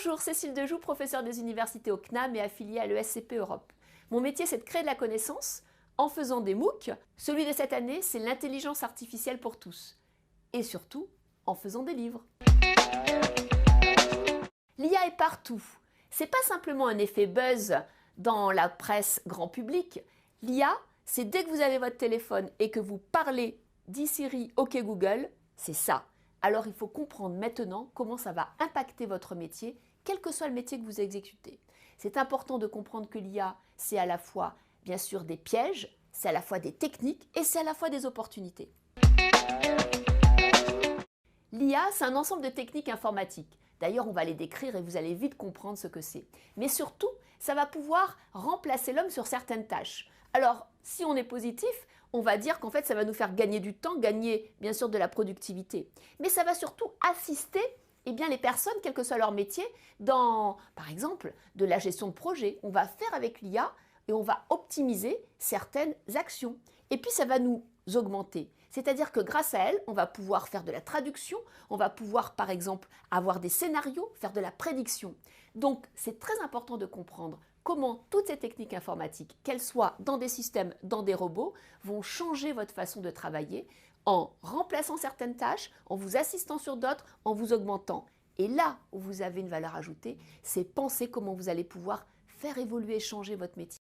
Bonjour, Cécile Dejoux, professeure des universités au CNAM et affiliée à l'ESCP Europe. Mon métier, c'est de créer de la connaissance en faisant des MOOC. Celui de cette année, c'est l'intelligence artificielle pour tous. Et surtout, en faisant des livres. L'IA est partout. C'est pas simplement un effet buzz dans la presse grand public. L'IA, c'est dès que vous avez votre téléphone et que vous parlez dis Siri, OK Google, c'est ça. Alors il faut comprendre maintenant comment ça va impacter votre métier, quel que soit le métier que vous exécutez. C'est important de comprendre que l'IA, c'est à la fois, bien sûr, des pièges, c'est à la fois des techniques et c'est à la fois des opportunités. L'IA, c'est un ensemble de techniques informatiques. D'ailleurs, on va les décrire et vous allez vite comprendre ce que c'est. Mais surtout, ça va pouvoir remplacer l'homme sur certaines tâches. Alors, si on est positif, on va dire qu'en fait, ça va nous faire gagner du temps, gagner bien sûr de la productivité. Mais ça va surtout assister les personnes, quel que soit leur métier, dans, par exemple, de la gestion de projet. On va faire avec l'IA et on va optimiser certaines actions. Et puis, ça va nous augmenter. C'est-à-dire que grâce à elle, on va pouvoir faire de la traduction, on va pouvoir, par exemple, avoir des scénarios, faire de la prédiction. Donc, c'est très important de comprendre comment toutes ces techniques informatiques, qu'elles soient dans des systèmes, dans des robots, vont changer votre façon de travailler en remplaçant certaines tâches, en vous assistant sur d'autres, en vous augmentant. Et là où vous avez une valeur ajoutée, c'est penser comment vous allez pouvoir faire évoluer et changer votre métier.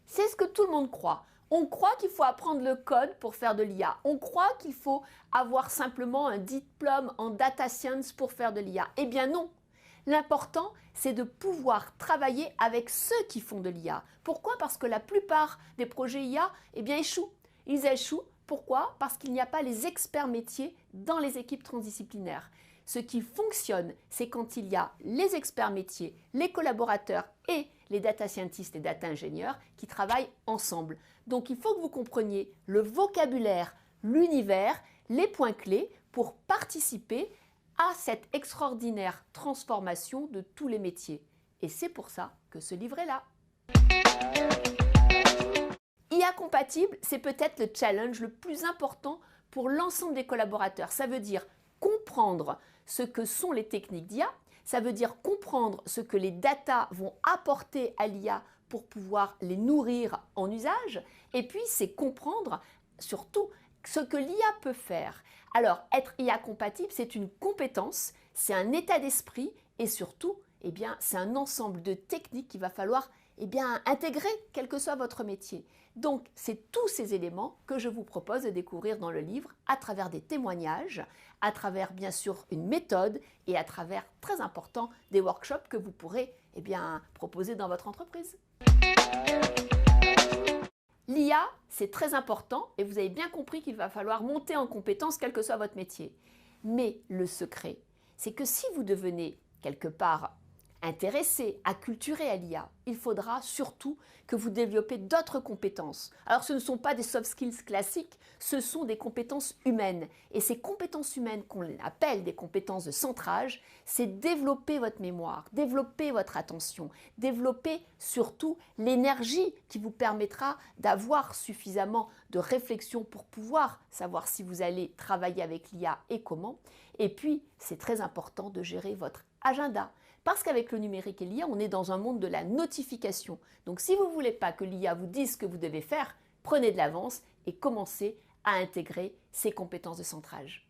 C'est ce que tout le monde croit. On croit qu'il faut apprendre le code pour faire de l'IA. On croit qu'il faut avoir simplement un diplôme en data science pour faire de l'IA. Eh bien non. L'important, c'est de pouvoir travailler avec ceux qui font de l'IA. Pourquoi? Parce que la plupart des projets IA échouent. Ils échouent. Pourquoi? Parce qu'il n'y a pas les experts métiers dans les équipes transdisciplinaires. Ce qui fonctionne, c'est quand il y a les experts métiers, les collaborateurs et les data scientists et data ingénieurs qui travaillent ensemble. Donc il faut que vous compreniez le vocabulaire, l'univers, les points clés pour participer à cette extraordinaire transformation de tous les métiers. Et c'est pour ça que ce livre est là. IA compatible, c'est peut-être le challenge le plus important pour l'ensemble des collaborateurs. Ça veut dire comprendre ce que sont les techniques d'IA, ça veut dire comprendre ce que les data vont apporter à l'IA pour pouvoir les nourrir en usage, et puis c'est comprendre surtout ce que l'IA peut faire. Alors, être IA compatible, c'est une compétence, c'est un état d'esprit et surtout, c'est un ensemble de techniques qu'il va falloir intégrer, quel que soit votre métier. Donc, c'est tous ces éléments que je vous propose de découvrir dans le livre à travers des témoignages, à travers bien sûr une méthode et à travers, très important, des workshops que vous pourrez proposer dans votre entreprise. L'IA, c'est très important et vous avez bien compris qu'il va falloir monter en compétence quel que soit votre métier. Mais le secret, c'est que si vous devenez quelque part intéressé, acculturé à l'IA, il faudra surtout que vous développez d'autres compétences. Alors ce ne sont pas des soft skills classiques, ce sont des compétences humaines. Et ces compétences humaines qu'on appelle des compétences de centrage, c'est développer votre mémoire, développer votre attention, développer surtout l'énergie qui vous permettra d'avoir suffisamment de réflexion pour pouvoir savoir si vous allez travailler avec l'IA et comment. Et puis, c'est très important de gérer votre agenda. Parce qu'avec le numérique et l'IA, on est dans un monde de la notification. Donc si vous ne voulez pas que l'IA vous dise ce que vous devez faire, prenez de l'avance et commencez à intégrer ces compétences de centrage.